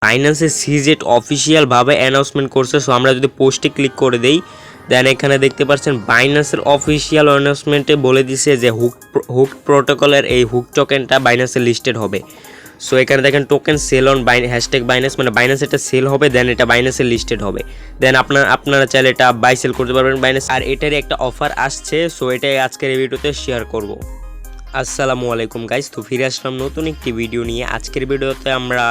বাইন্যান্সে সিজেট অফিসিয়ালভাবে announcement করছে। So আমরা যদি পোস্টে ক্লিক করে দেই, দেন এখানে দেখতে পাচ্ছেন বাইন্যান্সের অফিসিয়াল অ্যানাউন্সমেন্টে বলে দিছে যে হুক প্রোটোকলের এই হুক টোকেনটা বাইন্যান্সে লিস্টেড হবে। সো এখানে দেখেন token sale on hashtag Binance, মানে বাইন্যান্স এটা সেল হবে, দেন এটা বাইন্যান্সে লিস্টেড হবে। দেন আপনারা চাইলে এটা বাই সেল করতে পারবেন বাইন্যান্স। আর এটারই একটা অফার আসছে, সো এটাই আজকের এই ভিডিওতে শেয়ার করব। আসসালামু আলাইকুম গাইস, তো ফিরে আসলাম নতুন একটি ভিডিও নিয়ে। আজকের ভিডিওতে আমরা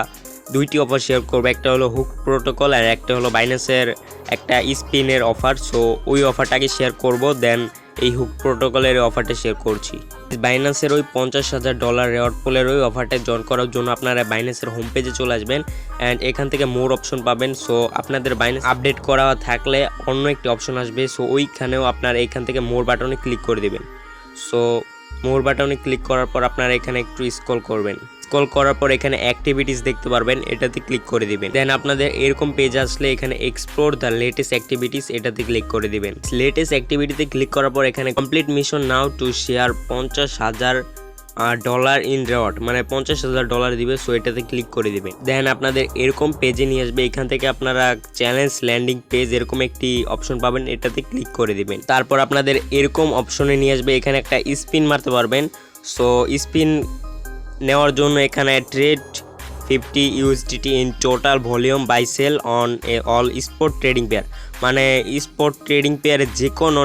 দুইটি অফার শেয়ার করবো, একটা হলো হুক প্রোটোকল আর একটা হলো বাইন্যান্সের একটা স্পিনের অফার। সো ওই অফারটাকে শেয়ার করব, দেন এই হুক প্রোটোকলের অফারটা শেয়ার করছি। বাইন্যান্সের ওই $50,000 রেওয়ার্ড পুলের ওই অফারটা জয়েন করার জন্য আপনারা বাইন্যান্সের হোম পেজে চলে আসবেন অ্যান্ড এখান থেকে মোর অপশন পাবেন। সো আপনাদের বাইন্যান্স আপডেট করা থাকলে অন্য একটি অপশন আসবে, সো ওইখানেও আপনারা এখান থেকে মোর বাটনে ক্লিক করে দেবেন। সো মোর বাটনে ক্লিক করার পর আপনারা এখানে একটু স্ক্রল করবেন। স্ক্রল করার পর এখানে অ্যাক্টিভিটিস দেখতে পারবেন, এটাতে ক্লিক করে দিবেন। দেন আপনাদের এরকম পেজ আসলে এখানে এক্সপ্লোর দ্য লেটেস্ট অ্যাক্টিভিটিস, এটাতে ক্লিক করে দিবেন। লেটেস্ট অ্যাক্টিভিটিতে ক্লিক করার পর এখানে complete mission now to share $50,000 in reward, মানে $50,000 দিবে। সো এটাতে ক্লিক করে দিবেন। দেন আপনাদের এরকম পেজে নিয়ে আসবে, এখান থেকে আপনারা চ্যালেঞ্জ ল্যান্ডিং পেজ এরকম একটি অপশন পাবেন, এটাতে ক্লিক করে দিবেন। তারপর আপনাদের এরকম অপশনে নিয়ে আসবে, এখানে একটা স্পিন মারতে পারবেন। সো স্পিন নেওয়ার জন্য এখানে trade 50 USDT in total volume buy sell on a all spot trading pair, মানে স্পট ট্রেডিং পেয়ারে যে কোনো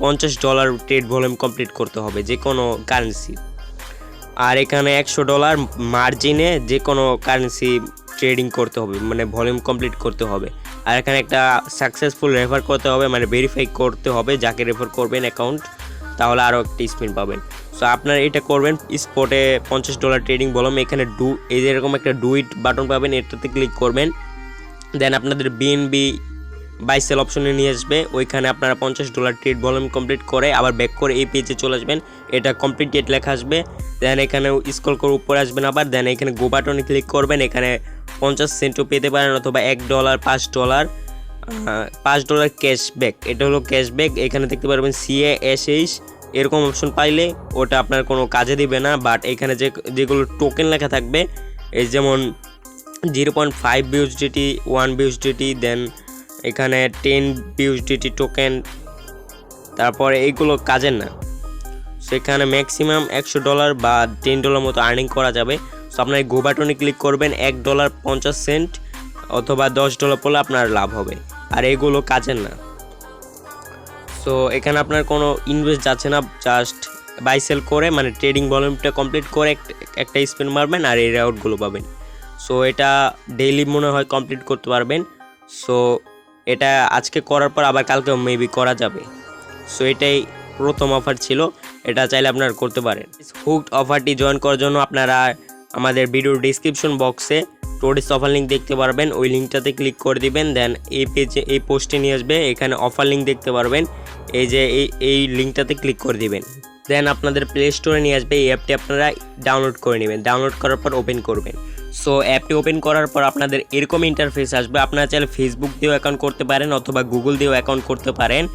$50 ট্রেড ভলিউম কমপ্লিট করতে হবে, যে কোনো কারেন্সি। আর এখানে $100 মার্জিনে যে কোনো কারেন্সি ট্রেডিং করতে হবে, মানে ভলিউম কমপ্লিট করতে হবে। আর এখানে একটা সাকসেসফুল রেফার করতে হবে, মানে ভেরিফাই করতে হবে যাকে রেফার করবেন অ্যাকাউন্ট, তাহলে আরও একটি স্পিন পাবেন। সো আপনারা এটা করবেন স্পটে $50 ট্রেডিং ভলিউম। এখানে এই যেরকম একটা ডু ইট বাটন পাবেন, এটাতে ক্লিক করবেন। দেন আপনাদের বিএনবি বাই সেল অপশনে নিয়ে আসবে, ওইখানে আপনারা $50 ট্রেড ভলিউম কমপ্লিট করে আবার ব্যাক করে এই পেজে চলে আসবেন। এটা কমপ্লিট ডেট লেখা আসবে। দেন এখানে স্ক্রল করে উপরে আসবেন আবার, দেন এখানে গো বাটনে ক্লিক করবেন। এখানে 50 সেন্টও পেতে পারেন অথবা $1, $5 ক্যাশব্যাক, এটা হলো ক্যাশব্যাক। এখানে দেখতে পারবেন CASH এরকম অপশন পাইলে ওটা আপনার কোনো কাজে দিবে না, বাট এখানে যেগুলো টোকেন লেখা থাকবে, এই যেমন 0.5 BUSDT, 1 BUSDT, দেন এখানে 10 BUSDT টোকেন, তারপরে এইগুলো কাজের না। সেখানে ম্যাক্সিমাম $100 বা $10 মতো আর্নিং করা যাবে। সো আপনার এই গো বাটনে ক্লিক করবেন, $1.50 অথবা $10 পড়লে আপনার লাভ হবে, আর এগুলো কাজের না। সো এখানে আপনার কোনো ইনভেস্ট যাচ্ছে না, জাস্ট বাই সেল করে মানে ট্রেডিং ভলিউমটা কমপ্লিট করে একটা স্পিন মারবেন আর এই রেওয়ার্ডগুলো পাবেন। সো এটা ডেইলি মনে হয় কমপ্লিট করতে পারবেন। সো এটা আজকে করার পর আবার কালকেও মেবি করা যাবে। সো এটাই প্রথম অফার ছিল, এটা চাইলে আপনারা করতে পারেন। হুকড অফারটি জয়েন করার জন্য আপনারা আমাদের ভিডিওর ডিসক্রিপশন বক্সে টোডিস অফার লিঙ্ক দেখতে পারবেন, ওই লিঙ্কটাতে ক্লিক করে দিবেন। দেন এই পেজে এই পোস্টে নিয়ে আসবে, এখানে অফার লিঙ্ক দেখতে পারবেন, এই যে এই লিঙ্কটাতে ক্লিক করে দিবেন। দেন আপনাদের প্লে স্টোরে নিয়ে আসবে, এই অ্যাপটি আপনারা ডাউনলোড করে নেবেন। ডাউনলোড করার পর ওপেন করবেন। সো অ্যাপটি ওপেন করার পর আপনাদের এরকম ইন্টারফেস আসবে। আপনারা চাইলে ফেসবুক দিয়েও অ্যাকাউন্ট করতে পারেন অথবা গুগল দিয়েও অ্যাকাউন্ট করতে পারেন।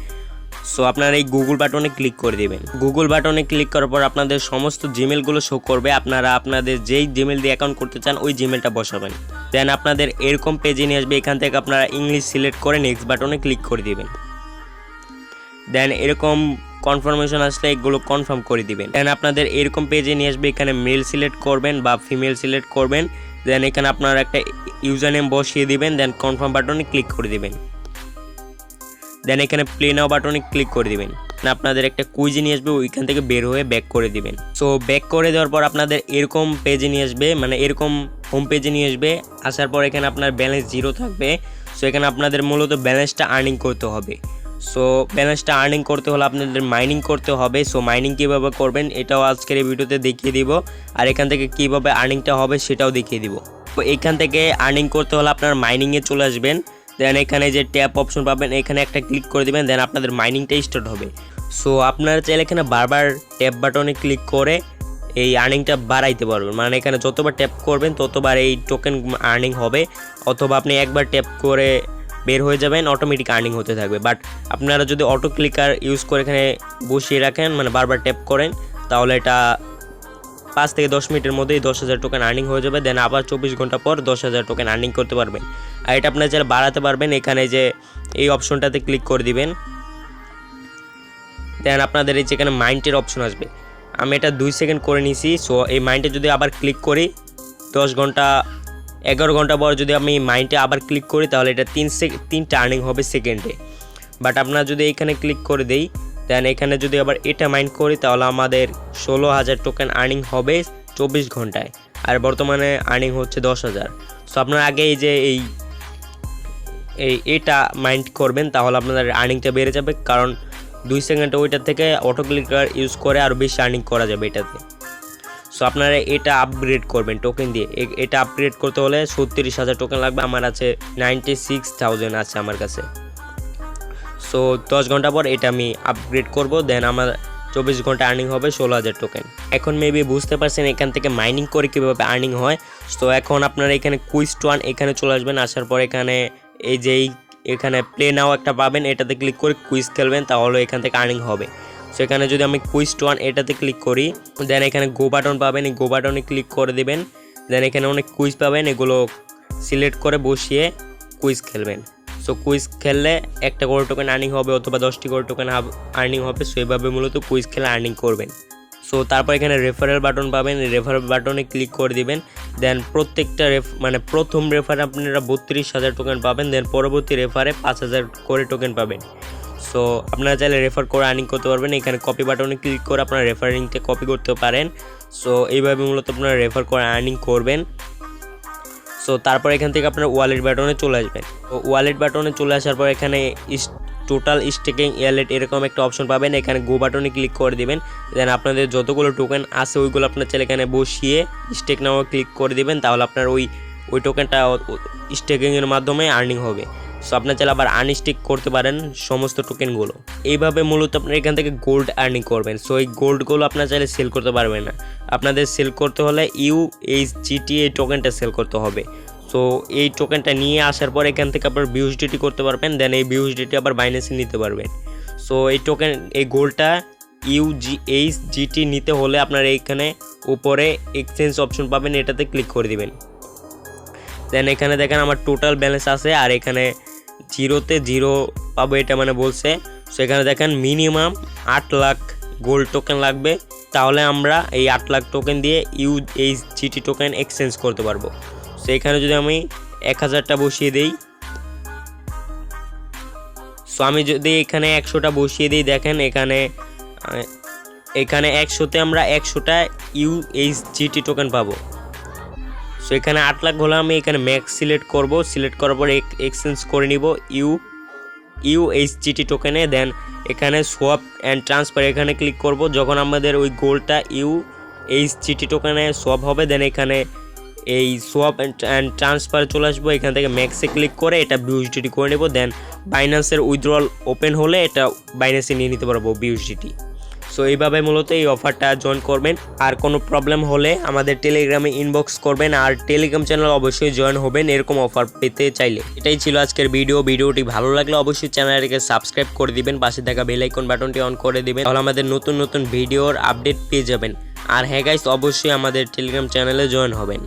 সো আপনারা এই গুগল বাটনে ক্লিক করে দেবেন। গুগল বাটনে ক্লিক করার পর আপনাদের সমস্ত জিমেলগুলো শো করবে, আপনারা আপনাদের যেই জিমেল দিয়ে অ্যাকাউন্ট করতে চান ওই জিমেলটা বসাবেন। দেন আপনাদের এরকম পেজে নিয়ে আসবে, এখান থেকে আপনারা ইংলিশ সিলেক্ট করে নেক্সট বাটনে ক্লিক করে দিবেন। দেন এরকম কনফার্মেশন আসলে এগুলো কনফার্ম করে দিবেন। দেন আপনাদের এরকম পেজে নিয়ে আসবে, এখানে মেল সিলেক্ট করবেন বা ফিমেল সিলেক্ট করবেন। দেন এখানে আপনারা একটা ইউজার নেম বসিয়ে দিবেন, দেন কনফার্ম বাটনে ক্লিক করে দিবেন। দেন এখানে প্লে নাও বাটনে ক্লিক করে দিবেন। আপনাদের একটা কুইজে নিয়ে আসবে, ওইখান থেকে বের হয়ে ব্যাক করে দিবেন। সো ব্যাক করে দেওয়ার পর আপনাদের এরকম পেজে নিয়ে আসবে, মানে এরকম হোম পেজে নিয়ে আসবে। আসার পর এখানে আপনার ব্যালেন্স 0 থাকবে। সো এখানে আপনাদের মূলত ব্যালেন্সটা আর্নিং করতে হবে। সো ব্যালেন্সটা আর্নিং করতে হলে আপনাদের মাইনিং করতে হবে। সো মাইনিং কীভাবে করবেন এটাও আজকের এই ভিডিওতে দেখিয়ে দিব, আর এখান থেকে কীভাবে আর্নিংটা হবে সেটাও দেখিয়ে দিব। তো এখান থেকে আর্নিং করতে হলে আপনার মাইনিংয়ে চলে আসবেন। দেন এখানে যে ট্যাপ অপশন পাবেন, এখানে একটা ক্লিক করে দেবেন, দেন আপনাদের মাইনিংটা স্টার্ট হবে। সো আপনারা চাইলে এখানে বারবার ট্যাপ বাটনে ক্লিক করে এই আর্নিংটা বাড়াইতে পারবেন, মানে এখানে যতবার ট্যাপ করবেন ততবার এই টোকেন আর্নিং হবে, অথবা আপনি একবার ট্যাপ করে বের হয়ে যাবেন, অটোমেটিক আর্নিং হতে থাকবে। বাট আপনারা যদি অটো ক্লিকার ইউজ করে এখানে বসিয়ে রাখেন, মানে বারবার ট্যাপ করেন, তাহলে এটা 5 থেকে 10 মিনিটের মধ্যেই 10,000 টোকেন আর্নিং হয়ে যাবে। দেন আবার 24 ঘন্টা পর 10,000 টোকেন আর্নিং করতে পারবেন। আর এটা আপনারা চাইলে বাড়াতে পারবেন, এখানে যে এই অপশনটাতে ক্লিক করে দিবেন। দেন আপনাদের এই যেখানে মাইন্ডের অপশন আসবে, আমি এটা 2 সেকেন্ড করে নিছি। সো এই মাইন্ডে যদি আবার ক্লিক করি 10 ঘন্টা 11 ঘন্টা পর যদি আমি মাইন্ডে আবার ক্লিক করি তাহলে এটা 3টা আর্নিং হবে সেকেন্ডে। বাট আপনারা যদি এইখানে ক্লিক করে দেই দেন এখানে যদি আবার এটা মাইন্ড করি তাহলে আমাদের 16,000 টোকেন আর্নিং হবে 24 ঘন্টায়। আর বর্তমানে আর্নিং হচ্ছে 10,000। সো আপনারা আগে এই যে এটা মাইন্ড করবেন তাহলে আপনাদের আর্নিংটা বেড়ে যাবে, কারণ 2 সেকেন্ডে ওইটার থেকে অটো ক্লিকার ইউজ করে আরও বেশি আর্নিং করা যাবে এটাতে। সো আপনারা এটা আপগ্রেড করবেন টোকেন দিয়ে। এটা আপগ্রেড করতে হলে 37,000 টোকেন লাগবে, আমার আছে 96,000 আছে আমার কাছে। সো 10 ঘন্টা পর এটা আমি আপগ্রেড করব, দেন আমার 24 ঘন্টা আর্নিং হবে 16,000 টোকেন। এখন মেবি বুঝতে পারছেন এখান থেকে মাইনিং করে কীভাবে আর্নিং হয়। সো এখন আপনারা এখানে কুইজ টু আর্ন এখানে চলে আসবেন। আসার পর এখানে এই যে এখানে প্লে নাও একটা পাবেন, এটাতে ক্লিক করে কুইজ খেলবেন, তাহলে এখান থেকে আর্নিং হবে। সো এখানে যদি আমি কুইজ টু আর্ন এটাতে ক্লিক করি দেন এখানে গো বাটন পাবেন, এই গো বাটনে ক্লিক করে দেবেন। দেন এখানে অনেক কুইজ পাবেন, এগুলো সিলেক্ট করে বসিয়ে কুইজ খেলবেন। সো কুইজ খেললে 1টা করে টোকেন আর্নিং হবে অথবা 10টি করে টোকেন আর্নিং হবে। সো এইভাবে মূলত কুইজ খেলে আর্নিং করবেন। সো তারপর এখানে রেফারেল বাটন পাবেন, এই রেফারেল বাটনে ক্লিক করে দিবেন। দেন প্রত্যেকটা প্রথম রেফারে আপনারা 32,000 টোকেন পাবেন, দেন পরবর্তী রেফারে 5,000 করে টোকেন পাবেন। সো আপনারা চাইলে রেফার করে আর্নিং করতে পারবেন। এখানে কপি বাটনে ক্লিক করে আপনারা রেফারিংটা কপি করতে পারেন। সো এইভাবে মূলত আপনারা রেফার করে আর্নিং করবেন। সো তারপর এখান থেকে আপনার ওয়ালেট বাটনে চলে আসবেন। তো ওয়ালেট বাটনে চলে আসার পর এখানে টোটাল স্টেকিং ওয়ালেট এরকম একটা অপশন পাবেন, এখানে গো বাটনে ক্লিক করে দিবেন। দেন আপনাদের যতগুলো টোকেন আছে ওইগুলো আপনার চাইলে এখানে বসিয়ে স্টেক নাও ক্লিক করে দিবেন, তাহলে আপনার ওই টোকেনটা স্টেকিংয়ের মাধ্যমে আর্নিং হবে। সো আপনার চাইলে আবার আনস্টেক করতে পারেন সমস্ত টোকেনগুলো। এইভাবে মূলত আপনারা এখান থেকে গোল্ড আর্নিং করবেন। সো এই গোল্ডগুলো আপনার চাইলে সেল করতে পারবেন না, আপনাদের সেল করতে হলে USGT এই টোকেনটা সেল করতে হবে। সো এই টোকেনটা নিয়ে আসার পর এখান থেকে আপনার BUSDT করতে পারবেন, দেন এই BUSDT আবার বাইন্যান্সে নিতে পারবেন। সো এই গোল্ডটা USGT নিতে হলে আপনার এইখানে উপরে এক্সচেঞ্জ অপশন পাবেন, এটাতে ক্লিক করে দিবেন। দেন এখানে দেখেন আমার টোটাল ব্যালেন্স আছে আর এখানে 0তে 0 পাবো এটা বলছে। সো এখানে দেখেন মিনিমাম 8 লাখ গোল্ড টোকেন লাগবে, তাহলে আমরা এই 8 লাখ টোকেন দিয়ে USGT টোকেন এক্সচেঞ্জ করতে পারবো। সো এখানে যদি আমি 1000টা বসিয়ে দিই, সো আমি যদি এখানে 100টা বসিয়ে দিই দেখেন এখানে 100তে আমরা 100টা USGT টোকেন পাবো। সো এখানে 8 লাখ হলে আমি এখানে ম্যাক্স সিলেক্ট করব, সিলেক্ট করার পর এক্সচেঞ্জ করে নিব USGT টোকেনে। দেন এখানে সোয়াপ অ্যান্ড ট্রান্সফার এখানে ক্লিক করব, যখন আমাদের ওই গোল্ডটা USGT টোকেনে সোয়াপ হবে দেন এখানে এই সোয়াপ অ্যান্ড ট্রান্সফার চলে আসবো। এখান থেকে ম্যাক্সে ক্লিক করে এটা BUSDT করে নেব, দেন বাইন্যান্সের উইথড্রয়াল ওপেন হলে এটা বাইন্যান্সে নিয়ে নিতে পারবো BUSDT। সো এইভাবে মূলত এই অফারটা জয়েন করবেন। আর কোনো প্রবলেম হলে আমাদের টেলিগ্রামে ইনবক্স করবেন, আর টেলিগ্রাম চ্যানেল অবশ্যই জয়েন হবেন এরকম অফার পেতে চাইলে। এটাই ছিল আজকের ভিডিওটি ভালো লাগলে অবশ্যই চ্যানেলটিকে সাবস্ক্রাইব করে দিবেন, পাশে থাকা বেল আইকন বাটনটি অন করে দিবেন, তাহলে আমাদের নতুন ভিডিওর আপডেট পেয়ে যাবেন। আর হ্যাঁ গাইস, অবশ্যই আমাদের টেলিগ্রাম চ্যানেলে জয়েন হবেন।